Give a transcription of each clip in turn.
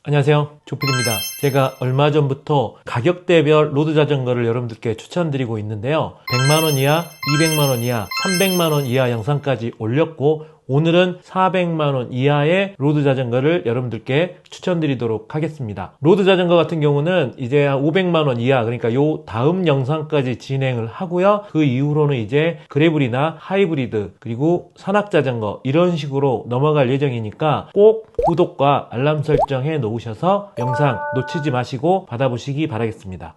안녕하세요, 조필입니다. 제가 얼마 전부터 가격대별 로드 자전거를 여러분들께 추천드리고 있는데요. 100만원 이하, 200만원 이하, 300만원 이하 영상까지 올렸고, 오늘은 400만원 이하의 로드 자전거를 여러분들께 추천드리도록 하겠습니다. 로드 자전거 같은 경우는 이제 500만원 이하, 그러니까 요 다음 영상까지 진행을 하고요. 그 이후로는 이제 그래블이나 하이브리드, 그리고 산악 자전거 이런 식으로 넘어갈 예정이니까 꼭 구독과 알람 설정 해 놓으셔서 영상 놓치지 마시고 받아보시기 바라겠습니다.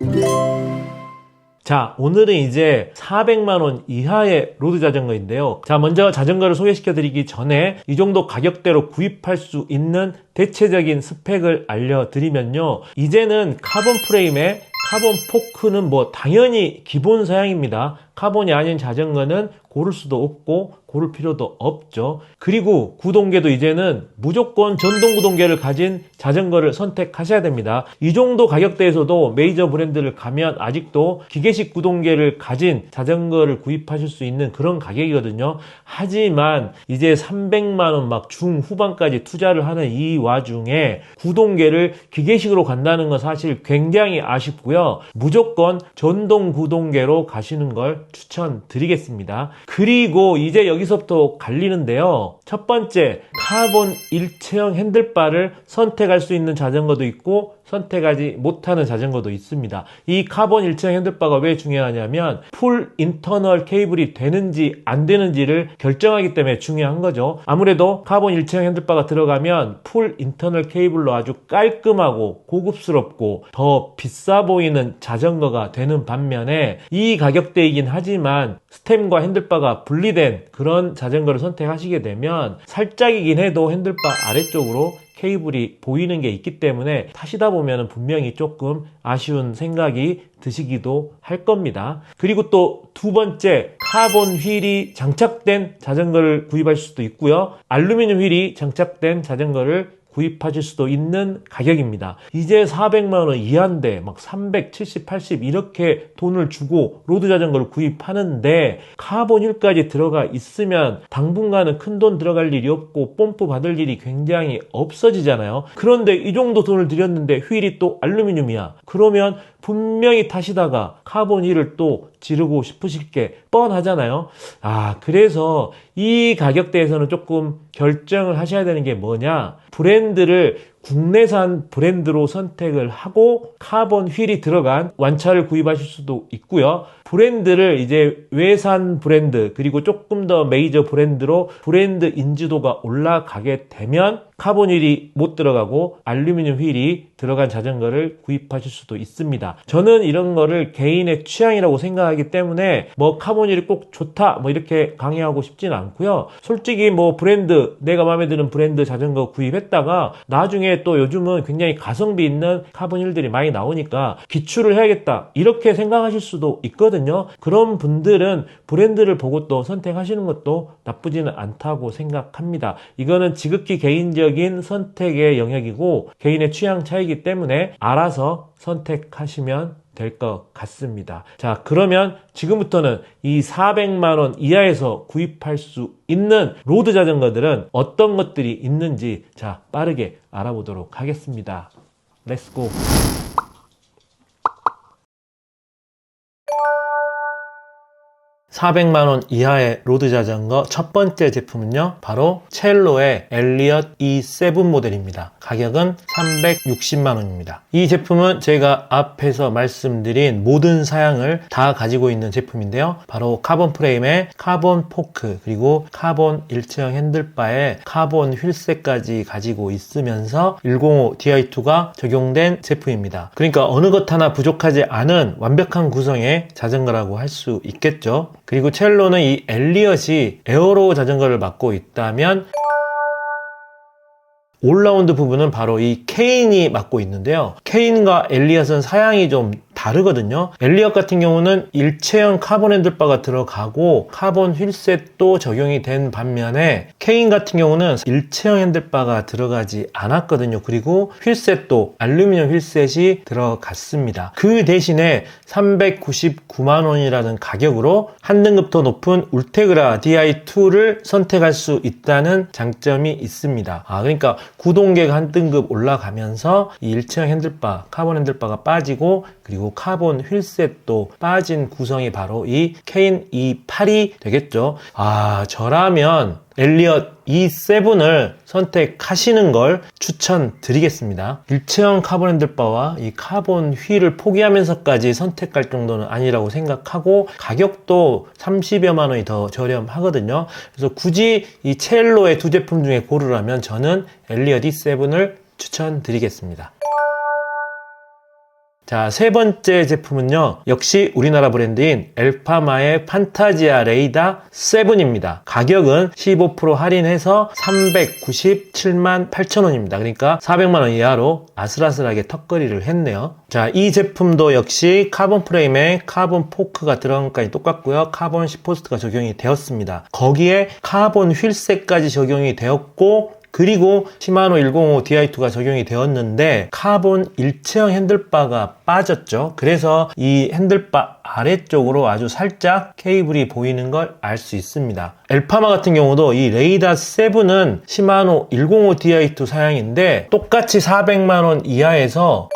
자, 오늘은 이제 400만원 이하의 로드 자전거인데요. 자, 먼저 자전거를 소개시켜 드리기 전에 이 정도 가격대로 구입할 수 있는 대체적인 스펙을 알려드리면요. 이제는 카본 프레임에 카본 포크는 뭐 당연히 기본 사양입니다. 카본이 아닌 자전거는 고를 수도 없고 고를 필요도 없죠. 그리고 구동계도 이제는 무조건 전동 구동계를 가진 자전거를 선택하셔야 됩니다. 이 정도 가격대에서도 메이저 브랜드를 가면 아직도 기계식 구동계를 가진 자전거를 구입하실 수 있는 그런 가격이거든요. 하지만 이제 300만원 막 중후반까지 투자를 하는 이 와중에 구동계를 기계식으로 간다는 건 사실 굉장히 아쉽고요. 무조건 전동 구동계로 가시는 걸 추천드리겠습니다. 그리고 이제 여기서부터 갈리는데요. 첫 번째, 카본 일체형 핸들바를 선택할 수 있는 자전거도 있고 선택하지 못하는 자전거도 있습니다. 이 카본 일체형 핸들바가 왜 중요하냐면 풀 인터널 케이블이 되는지 안 되는지를 결정하기 때문에 중요한 거죠. 아무래도 카본 일체형 핸들바가 들어가면 풀 인터널 케이블로 아주 깔끔하고 고급스럽고 더 비싸 보이는 자전거가 되는 반면에 이 가격대이긴 하지만 스템과 핸들바가 분리된 그런 자전거를 선택하시게 되면 살짝이긴 해도 핸들바 아래쪽으로 케이블이 보이는 게 있기 때문에 타시다 보면 분명히 조금 아쉬운 생각이 드시기도 할 겁니다. 그리고 또 두 번째, 카본 휠이 장착된 자전거를 구입할 수도 있고요. 알루미늄 휠이 장착된 자전거를 구입하실 수도 있는 가격입니다. 이제 400만원 이하인데 막 370, 80 이렇게 돈을 주고 로드 자전거를 구입하는데 카본 휠까지 들어가 있으면 당분간은 큰 돈 들어갈 일이 없고 뽐뿌 받을 일이 굉장히 없어지잖아요. 그런데 이 정도 돈을 들였는데 휠이 또 알루미늄이야. 그러면 분명히 타시다가 카본 휠을 또 지르고 싶으실 게 뻔하잖아요. 그래서 이 가격대에서는 조금 결정을 하셔야 되는 게 뭐냐, 브랜드를 국내산 브랜드로 선택을 하고 카본 휠이 들어간 완차를 구입하실 수도 있고요. 브랜드를 이제 외산 브랜드 그리고 조금 더 메이저 브랜드로 브랜드 인지도가 올라가게 되면 카본 휠이 못 들어가고 알루미늄 휠이 들어간 자전거를 구입하실 수도 있습니다. 저는 이런 거를 개인의 취향이라고 생각하기 때문에 뭐 카본 휠이 꼭 좋다 뭐 이렇게 강요하고 싶지는 않고요. 솔직히 뭐 브랜드, 내가 마음에 드는 브랜드 자전거 구입했다가 나중에 또 요즘은 굉장히 가성비 있는 카본 휠들이 많이 나오니까 기출을 해야겠다 이렇게 생각하실 수도 있거든요. 그런 분들은 브랜드를 보고 또 선택하시는 것도 나쁘지는 않다고 생각합니다. 이거는 지극히 개인적인 선택의 영역이고 개인의 취향 차이기 때문에 알아서 선택하시면 될 것 같습니다. 자, 그러면 지금부터는 이 400만원 이하에서 구입할 수 있는 로드 자전거들은 어떤 것들이 있는지 자, 빠르게 알아보도록 하겠습니다. 렛츠고! (400만원) 이하의 로드 자전거 첫 번째 제품은요, 바로 첼로의 엘리엇 E7 모델입니다. 가격은 360만원입니다. 이 제품은 제가 앞에서 말씀드린 모든 사양을 다 가지고 있는 제품인데요. 바로 카본 프레임에 카본 포크, 그리고 카본 일체형 핸들바에 카본 휠셋까지 가지고 있으면서 105 Di2가 적용된 제품입니다. 그러니까 어느 것 하나 부족하지 않은 완벽한 구성의 자전거라고 할 수 있겠죠. 그리고 첼로는 이 엘리엇이 에어로 자전거를 맡고 있다면 올라운드 부분은 바로 이 케인이 맡고 있는데요. 케인과 엘리엇은 사양이 좀 다르거든요. 엘리엇 같은 경우는 일체형 카본 핸들바가 들어가고 카본 휠셋도 적용이 된 반면에 케인 같은 경우는 일체형 핸들바가 들어가지 않았거든요. 그리고 휠셋도 알루미늄 휠셋이 들어갔습니다. 그 대신에 399만 원이라는 가격으로 한 등급 더 높은 울테그라 DI2를 선택할 수 있다는 장점이 있습니다. 그러니까 구동계가 한 등급 올라가면서 이 일체형 핸들바, 카본 핸들바가 빠지고 그리고 카본 휠셋도 빠진 구성이 바로 이 케인 E8이 되겠죠. 저라면 엘리엇 E7을 선택하시는 걸 추천드리겠습니다. 일체형 카본 핸들바와 이 카본 휠을 포기하면서까지 선택할 정도는 아니라고 생각하고 가격도 30여만 원이 더 저렴하거든요. 그래서 굳이 이 첼로의 두 제품 중에 고르라면 저는 엘리엇 E7을 추천드리겠습니다. 자, 세 번째 제품은요, 역시 우리나라 브랜드인 엘파마의 판타지아 레이다 7입니다. 가격은 15% 할인해서 397만 8천 원입니다. 그러니까 400만 원 이하로 아슬아슬하게 턱걸이를 했네요. 자, 이 제품도 역시 카본 프레임에 카본 포크가 들어간 것까지 똑같고요. 카본 시포스트가 적용이 되었습니다. 거기에 카본 휠셋까지 적용이 되었고, 그리고 시마노 105 DI2가 적용이 되었는데 카본 일체형 핸들바가 빠졌죠. 그래서 이 핸들바 아래쪽으로 아주 살짝 케이블이 보이는 걸 알 수 있습니다. 엘파마 같은 경우도 이 레이다 7은 시마노 105 DI2 사양인데 똑같이 400만 원 이하에서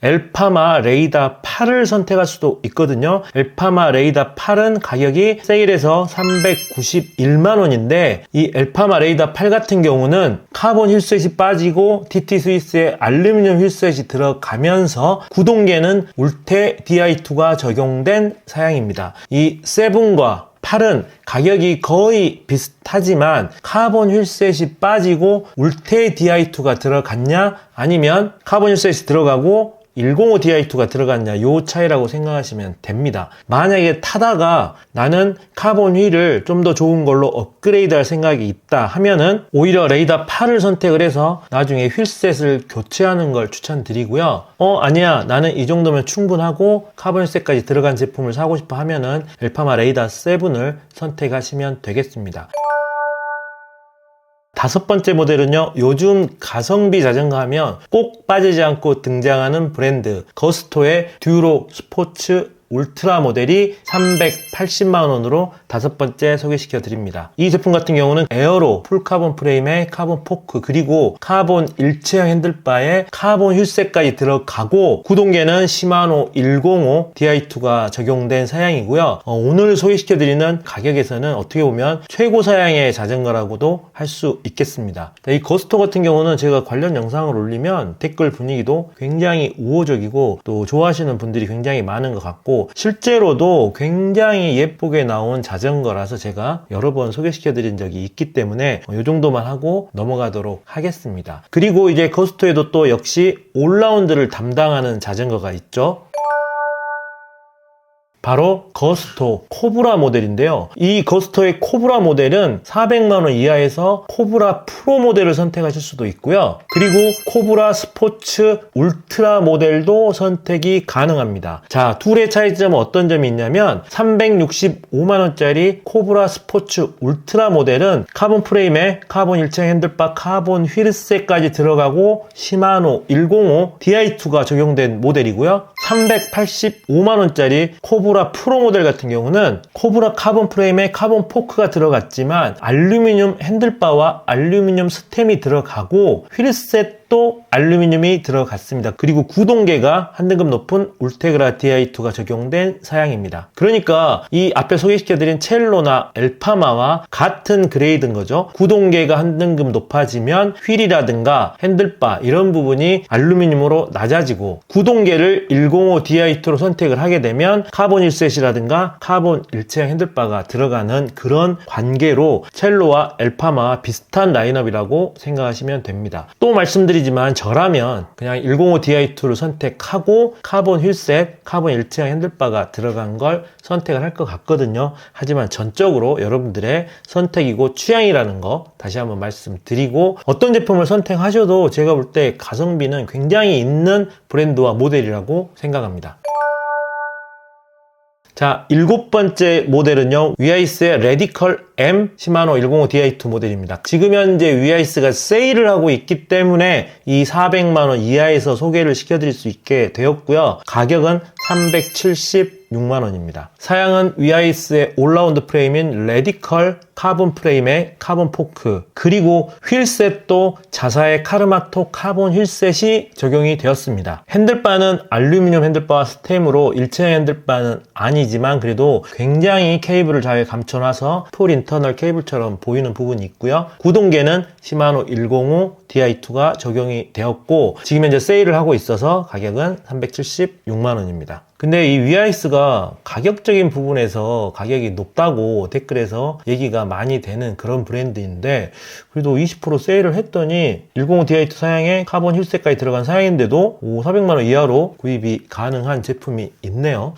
엘파마 레이다 8을 선택할 수도 있거든요. 엘파마 레이다 8은 가격이 세일해서 391만 원인데 이 엘파마 레이다 8 같은 경우는 카본 휠셋이 빠지고 TT 스위스에 알루미늄 휠셋이 들어가면서 구동계는 울테 DI2가 적용된 사양입니다. 이 7과 8은 가격이 거의 비슷하지만 카본 휠셋이 빠지고 울테 DI2가 들어갔냐 아니면 카본 휠셋이 들어가고 105 DI2가 들어갔냐 요 차이라고 생각하시면 됩니다. 만약에 타다가 나는 카본 휠을 좀 더 좋은 걸로 업그레이드 할 생각이 있다 하면은 오히려 레이다 8을 선택을 해서 나중에 휠셋을 교체하는 걸 추천드리고요. 아니야 나는 이 정도면 충분하고 카본 휠셋까지 들어간 제품을 사고 싶어 하면은 엘파마 레이다 7을 선택하시면 되겠습니다. 다섯 번째 모델은요, 요즘 가성비 자전거 하면 꼭 빠지지 않고 등장하는 브랜드 거스토의 듀로 스포츠 울트라 모델이 380만 원으로 다섯 번째 소개시켜 드립니다. 이 제품 같은 경우는 에어로 풀카본 프레임에 카본 포크 그리고 카본 일체형 핸들바에 카본 휠셋까지 들어가고 구동계는 시마노 105 DI2가 적용된 사양이고요. 오늘 소개시켜 드리는 가격에서는 어떻게 보면 최고 사양의 자전거라고도 할 수 있겠습니다. 이 거스토 같은 경우는 제가 관련 영상을 올리면 댓글 분위기도 굉장히 우호적이고 또 좋아하시는 분들이 굉장히 많은 것 같고 실제로도 굉장히 예쁘게 나온 자전거라서 제가 여러 번 소개시켜 드린 적이 있기 때문에 이 정도만 하고 넘어가도록 하겠습니다. 그리고 이제 거스토에도 또 역시 올라운드를 담당하는 자전거가 있죠. 바로 거스토 코브라 모델인데요. 이 거스토의 코브라 모델은 400만원 이하에서 코브라 프로 모델을 선택하실 수도 있고요. 그리고 코브라 스포츠 울트라 모델도 선택이 가능합니다. 자, 둘의 차이점은 어떤 점이 있냐면 365만원짜리 코브라 스포츠 울트라 모델은 카본 프레임에 카본 일체형 핸들바, 카본 휠셋까지 들어가고 시마노 105 DI2가 적용된 모델이고요. 385만원짜리 코브라 프로 모델 같은 경우는 코브라 카본 프레임에 카본 포크가 들어갔지만 알루미늄 핸들바와 알루미늄 스템이 들어가고 휠셋도 알루미늄이 들어갔습니다. 그리고 구동계가 한 등급 높은 울테그라 DI2가 적용된 사양입니다. 그러니까 이 앞에 소개시켜드린 첼로나 엘파마와 같은 그레이드인 거죠. 구동계가 한 등급 높아지면 휠이라든가 핸들바 이런 부분이 알루미늄으로 낮아지고 구동계를 105 DI2로 선택을 하게 되면 카본 휠셋이라든가 카본 일체형 핸들바가 들어가는 그런 관계로 첼로와 엘파마와 비슷한 라인업이라고 생각하시면 됩니다. 또 말씀드리자면 말씀드리지만 저라면 그냥 105 Di2를 선택하고 카본 휠셋, 카본 일체형 핸들바가 들어간 걸 선택을 할 것 같거든요. 하지만 전적으로 여러분들의 선택이고 취향이라는 거 다시 한번 말씀드리고, 어떤 제품을 선택하셔도 제가 볼 때 가성비는 굉장히 있는 브랜드와 모델이라고 생각합니다. 자, 7번째 모델은요, 위아이스의 레디컬 M 시마노 105 Di2 모델입니다. 지금 현재 위아이스가 세일을 하고 있기 때문에 이 400만원 이하에서 소개를 시켜드릴 수 있게 되었고요. 가격은 376만원입니다. 사양은 위아이스의 올라운드 프레임인 레디컬 카본 프레임에 카본 포크, 그리고 휠셋도 자사의 카르마토 카본 휠셋이 적용이 되었습니다. 핸들바는 알루미늄 핸들바와 스템으로 일체형 핸들바는 아니지만 그래도 굉장히 케이블을 잘 감춰놔서 풀 인터널 케이블처럼 보이는 부분이 있고요. 구동계는 시마노 105 Di2가 적용이 되었고, 지금 현재 세일을 하고 있어서 가격은 376만원입니다. 근데 이 위아이스가 가격적인 부분에서 가격이 높다고 댓글에서 얘기가 많이 되는 그런 브랜드인데, 그래도 20% 세일을 했더니 105 Di2 사양에 카본 휠셋까지 들어간 사양인데도 400만원 이하로 구입이 가능한 제품이 있네요.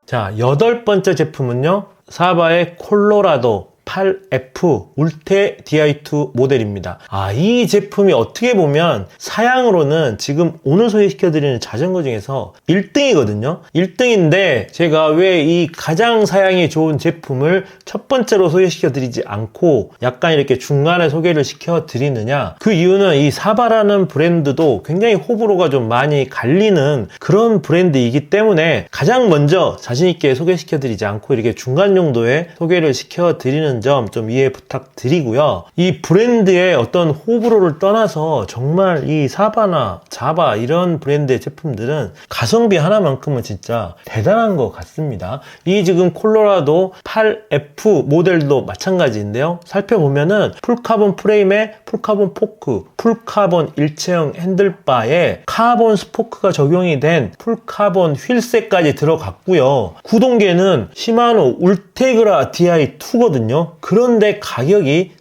자, 8번째 제품은요, 사바의 콜로라도 8F 울테 Di2 모델입니다. 이 제품이 어떻게 보면 사양으로는 지금 오늘 소개시켜드리는 자전거 중에서 1등이거든요. 1등인데 제가 왜 이 가장 사양이 좋은 제품을 첫 번째로 소개시켜드리지 않고 약간 이렇게 중간에 소개를 시켜드리느냐, 그 이유는 이 사바라는 브랜드도 굉장히 호불호가 좀 많이 갈리는 그런 브랜드이기 때문에 가장 먼저 자신있게 소개시켜드리지 않고 이렇게 중간 정도의 소개를 시켜드리는 점 좀 이해 부탁드리고요. 이 브랜드의 어떤 호불호를 떠나서 정말 이 사바나 자바 이런 브랜드의 제품들은 가성비 하나만큼은 진짜 대단한 것 같습니다. 이 지금 콜로라도 8F 모델도 마찬가지인데요. 살펴보면은 풀카본 프레임에 풀카본 포크, 풀카본 일체형 핸들바에 카본 스포크가 적용이 된 풀카본 휠셋까지 들어갔고요. 구동계는 시마노 울테그라 Di2거든요. 그런데 가격이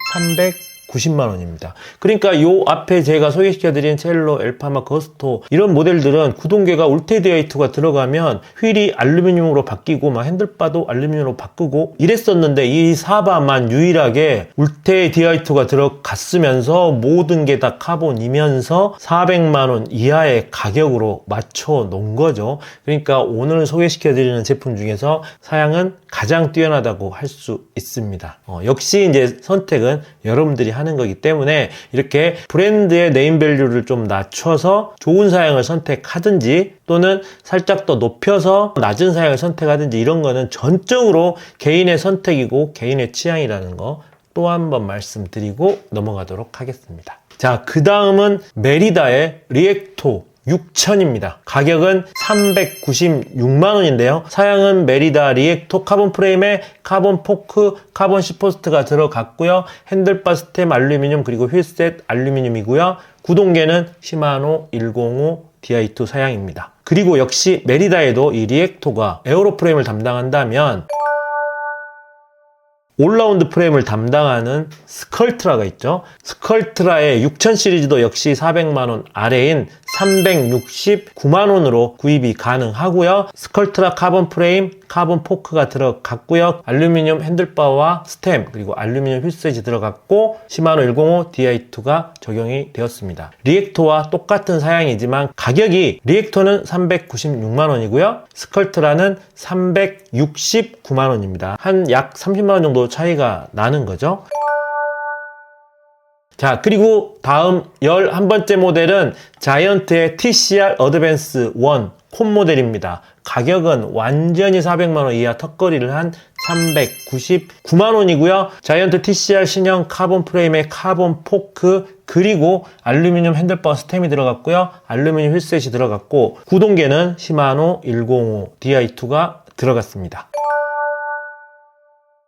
390만원입니다. 그러니까 요 앞에 제가 소개시켜드린 첼로, 엘파마, 거스토 이런 모델들은 구동계가 울테 Di2가 들어가면 휠이 알루미늄으로 바뀌고 막 핸들바도 알루미늄으로 바꾸고 이랬었는데, 이 사바만 유일하게 울테 Di2가 들어갔으면서 모든 게 다 카본이면서 400만원 이하의 가격으로 맞춰 놓은 거죠. 그러니까 오늘 소개시켜드리는 제품 중에서 사양은 가장 뛰어나다고 할 수 있습니다. 역시 이제 선택은 여러분들이 하는 거기 때문에 이렇게 브랜드의 네임밸류를 좀 낮춰서 좋은 사양을 선택하든지 또는 살짝 더 높여서 낮은 사양을 선택하든지, 이런 거는 전적으로 개인의 선택이고 개인의 취향이라는 거 또 한 번 말씀드리고 넘어가도록 하겠습니다. 자, 그 다음은 메리다의 리액토 6000입니다. 가격은 396만원인데요. 사양은 메리다 리액토 카본 프레임에 카본 포크, 카본 시포스트가 들어갔고요. 핸들바 스템 알루미늄, 그리고 휠셋 알루미늄이고요. 구동계는 시마노 105 Di2 사양입니다. 그리고 역시 메리다에도 이 리액토가 에어로 프레임을 담당한다면 올라운드 프레임을 담당하는 스컬트라가 있죠. 스컬트라의 6000 시리즈도 역시 400만원 아래인 369만원으로 구입이 가능하고요. 스컬트라 카본 프레임, 카본 포크가 들어갔고요. 알루미늄 핸들바와 스템, 그리고 알루미늄 휠셋이 들어갔고 시마노 105 Di2가 적용이 되었습니다. 리액토와 똑같은 사양이지만 가격이 리액토는 396만원이고요. 스컬트라는 369만원입니다. 한 약 30만원 정도 차이가 나는 거죠. 자, 그리고 다음 11번째 모델은 자이언트의 TCR 어드밴스 1 콘 모델입니다. 가격은 완전히 400만원 이하 턱걸이를 한 399만원이고요. 자이언트 TCR 신형 카본 프레임에 카본 포크, 그리고 알루미늄 핸들바 스템이 들어갔고요. 알루미늄 휠셋이 들어갔고, 구동계는 시마노 105 Di2가 들어갔습니다.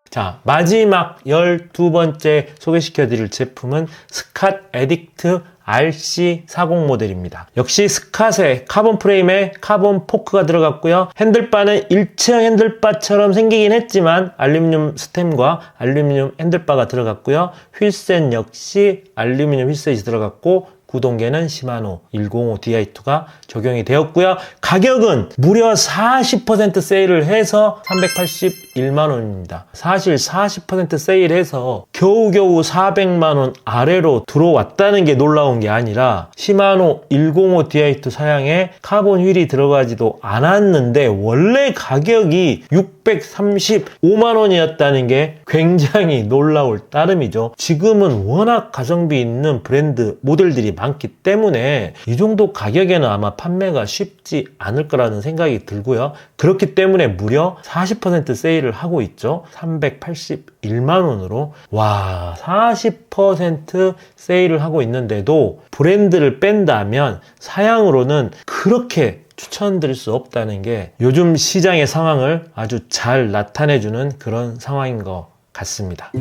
자, 마지막 12번째 소개시켜드릴 제품은 스캇 에딕트 RC40 모델입니다. 역시 스캇에 카본 프레임에 카본 포크가 들어갔고요. 핸들바는 일체형 핸들바처럼 생기긴 했지만 알루미늄 스템과 알루미늄 핸들바가 들어갔고요. 휠셋 역시 알루미늄 휠셋이 들어갔고 구동계는 시마노 105 Di2가 적용이 되었고요. 가격은 무려 40% 세일을 해서 381만원입니다. 사실 40% 세일해서 겨우겨우 400만원 아래로 들어왔다는 게 놀라운 게 아니라 시마노 105 Di2 사양에 카본 휠이 들어가지도 않았는데 원래 가격이 635만원이었다는 게 굉장히 놀라울 따름이죠. 지금은 워낙 가성비 있는 브랜드 모델들이 많기 때문에 이 정도 가격에는 아마 판매가 쉽지 않을 거라는 생각이 들고요. 그렇기 때문에 무려 40% 세일을 하고 있죠. 381만원으로. 와, 40% 세일을 하고 있는데도 브랜드를 뺀다면 사양으로는 그렇게 추천드릴 수 없다는 게 요즘 시장의 상황을 아주 잘 나타내주는 그런 상황인 것 같습니다.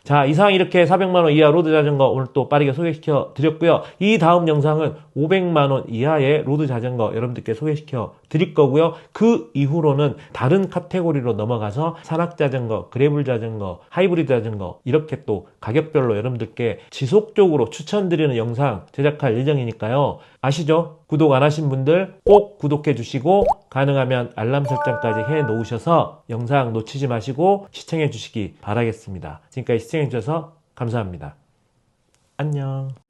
자, 이상 이렇게 400만원 이하 로드 자전거 오늘 또 빠르게 소개시켜 드렸고요. 이 다음 영상은 500만원 이하의 로드 자전거 여러분들께 소개시켜 드릴 거고요. 그 이후로는 다른 카테고리로 넘어가서 산악 자전거, 그래블 자전거, 하이브리드 자전거 이렇게 또 가격별로 여러분들께 지속적으로 추천드리는 영상 제작할 예정이니까요. 아시죠? 구독 안 하신 분들 꼭 구독해 주시고 가능하면 알람 설정까지 해 놓으셔서 영상 놓치지 마시고 시청해 주시기 바라겠습니다. 지금까지 시청해 주셔서 감사합니다. 안녕.